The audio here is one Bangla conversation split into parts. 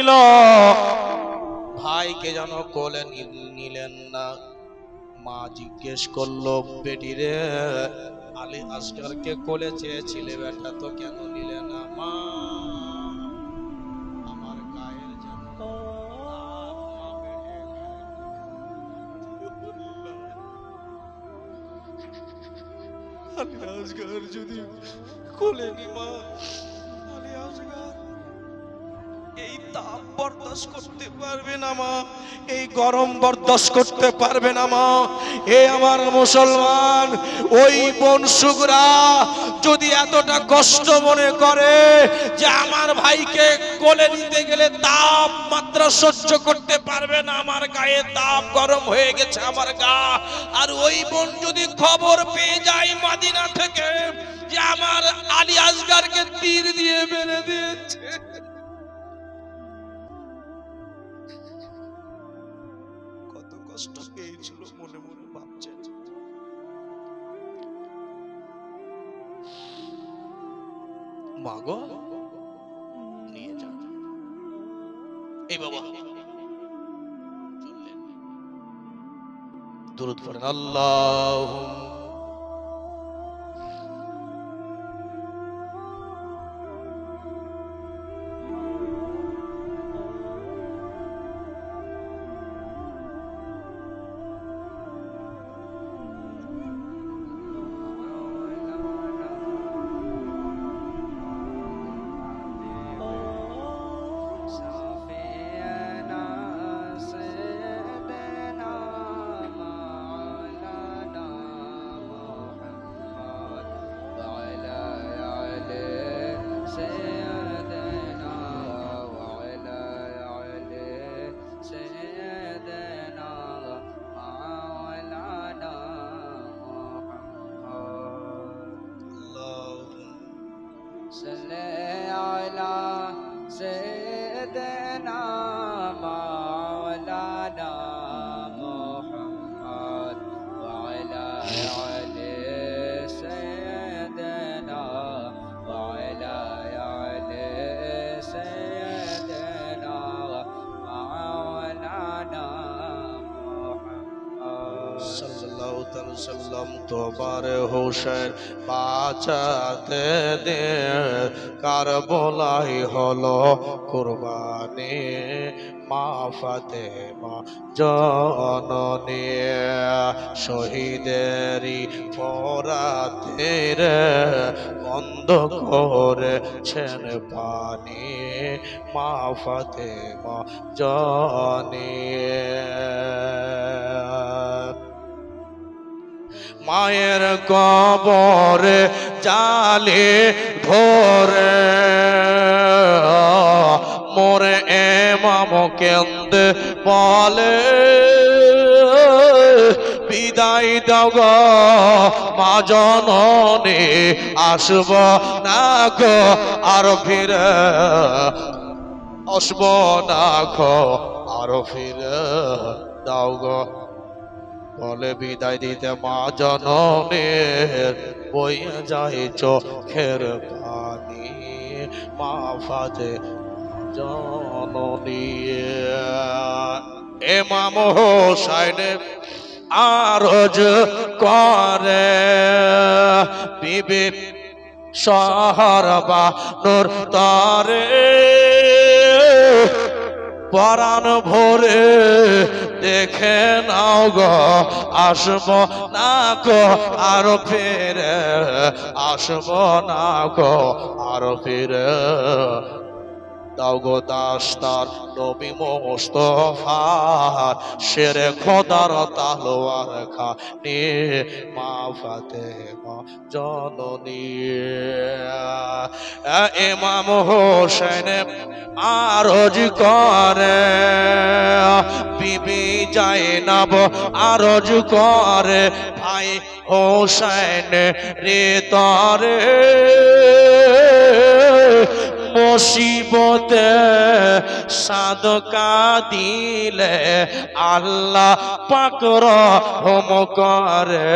নিল, ভাইকে যেন কোলে নিলেন না। মা জিজ্ঞেস করলো, বেটি রে, আলী আসগরকে কোলে চেয়েছিলে বেটা, তো কেন নিলে না? মা, আমার গায়ের যেন তাপ মা বেড়ে গেল। আলী আসগর যদি কোলে নি মা, আলী আসগর এই তাপ বরদাস্ত করতে পারবে না মা, এই গরম বরদাস্ত করতে পারবে না মা। এ আমার মুসলমান, ওই বংশুকরা যদি এতটা কষ্ট মনে করে যে আমার ভাইকে কোলে নিতে গেলে তাপমাত্রা সহ্য করতে পারবে না, আমার গায়ে তাপ গরম হয়ে গেছে আমার গা, আর ওই বোন যদি খবর পেয়ে যায় মদিনা থেকে যে আমার আলী আসগরকে তীর দিয়ে মেরে দিয়েছে, কষ্ট পেয়েছিল মনে মনে ভাবছেন। মাগো নিয়ে যান। এই বাবা চললেন, দুরূদ পড়েন, আল্লাহুম্মা তোমার হোসেন বাঁচাতে দে, কারবালাই হলো কুরবানি, মা ফাতেমা জননী শহীদেরই পরাতের বন্ধ করেছেন পানি, মা ফাতেমা জননী। মায়ের কবরে জালে ধরে মোরে এমাম কেন্দে বলে, বিদায় দাও গো মা জননী, আসব না গো আর ফিরে, আসব না গো আর ফিরে দাও গো। বলে বিদায় দিতে মা জননীর বইয়ে যায় চোখের পানি, মা ফাতেমা জননী। ইমাম হোসেন আরজ করে, বিবি শহর বানুর তরে, পরাণ ভরে দেখে নাও গো, আসব না গো আর ফিরে, আসব না গো আর ফিরে দাও গো দাস্তার নবী মুস্তাফার, শেরে খোদার তালোয়ার খানি, মা ফাতেমা জননী। ইমাম হোসেন আরজ করে, বিবি জাইনাব আরজ করে, ভাই হোসেন রে তরে মুসিবতে সাদকা দিলে, আল্লাহ পাক রহম করে,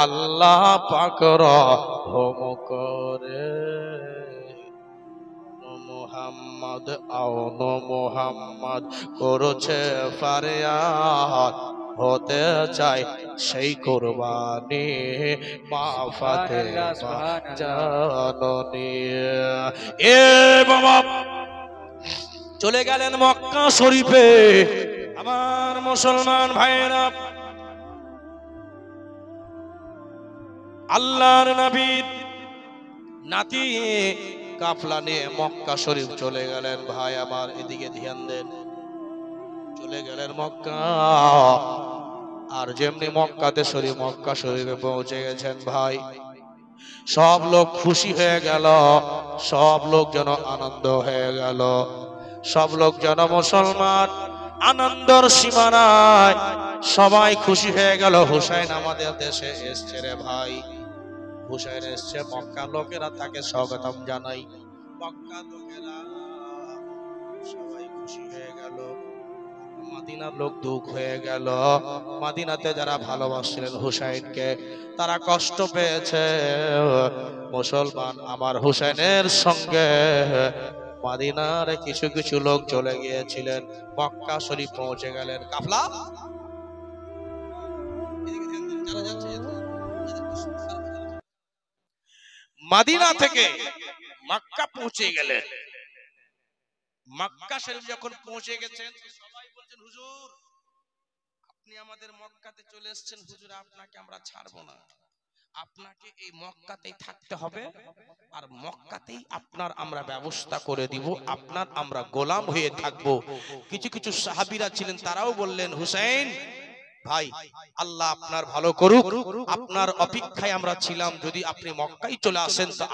আল্লাহ পাক রহম করে। মুহাম্মদ মোহাম্মদ আউন মোহাম্মদ করছে ফারিয়াদ হতে চাই সেই কুরবানি মা ফাতেমা জাননী। এ বাবা চলে গেলেন মক্কা শরীফে। আমার মুসলমান ভাইয়েরা, আল্লাহর নবীর নাতি কাফলা নিয়ে মক্কা শরীফ চলে গেলেন। ভাই আমার এদিকে ধ্যান দেন, চলে গেলেন মক্কা। আর যেমনি মক্কা শরীফে পৌঁছে গেছেন ভাই, সব লোক খুশি হয়ে গেল, সব লোক যেন আনন্দ হয়ে গেল, সব লোক যেন মুসলমান আনন্দর সীমানায় সবাই খুশি হয়ে গেল। হুসাইন আমাদের দেশে এসছে রে ভাই, হুসাইন এসছে। মক্কা লোকেরা তাকে স্বাগতম জানাই, মক্কা লোকেরা সবাই খুশি হয়ে গেল। মদিনার লোক দুঃখ হয়ে গেল। মদিনাতে যারা ভালোবাসছিলেন হুসাইনকে, তারা কষ্ট পেয়েছে। মুসলমান আমার হুসাইনের সঙ্গে মদিনার কিছু কিছু লোক চলে গিয়েছিলেন, মক্কা শরীফ পৌঁছে গেলেন। কাফলা মদিনা থেকে মক্কা পৌঁছে গেলেন। মক্কা শরীফ যখন পৌঁছে গেছেন, সবাই বলছেন হুজুর আপনি আমাদের মক্কাতে চলে এসেছেন, হুজুর আপনাকে আমরা ছাড়বো না, আপনাকে এই মক্কাতেই থাকতে হবে, আর মক্কাতেই আপনার আমরা ব্যবস্থা করে দিব, আপনার আমরা গোলাম হয়ে থাকবো। কিছু কিছু সাহাবীরা ছিলেন, তারাও বললেন হুসাইন ভাই আল্লাহ আপনার ভালো করুক, আপনার অপেক্ষায় আমরা ছিলাম, যদি আপনি মক্কায় চলে আসেন তো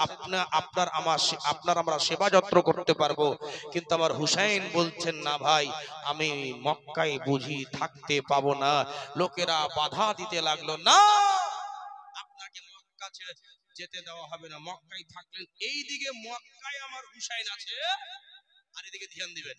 আপনার আমরা সেবা যত্ন করতে পারবো। কিন্তু আমার হুসাইন বলছেন না ভাই, আমি মক্কায় বুঝি থাকতে পাবো না। লোকেরা বাধা দিতে লাগলো, না আপনাকে মক্কা ছেড়ে যেতে দেওয়া হবে না, মক্কায় থাকলেন। এইদিকে মক্কায় আমার হুসাইন আছে, আর এদিকে ধ্যান দিবেন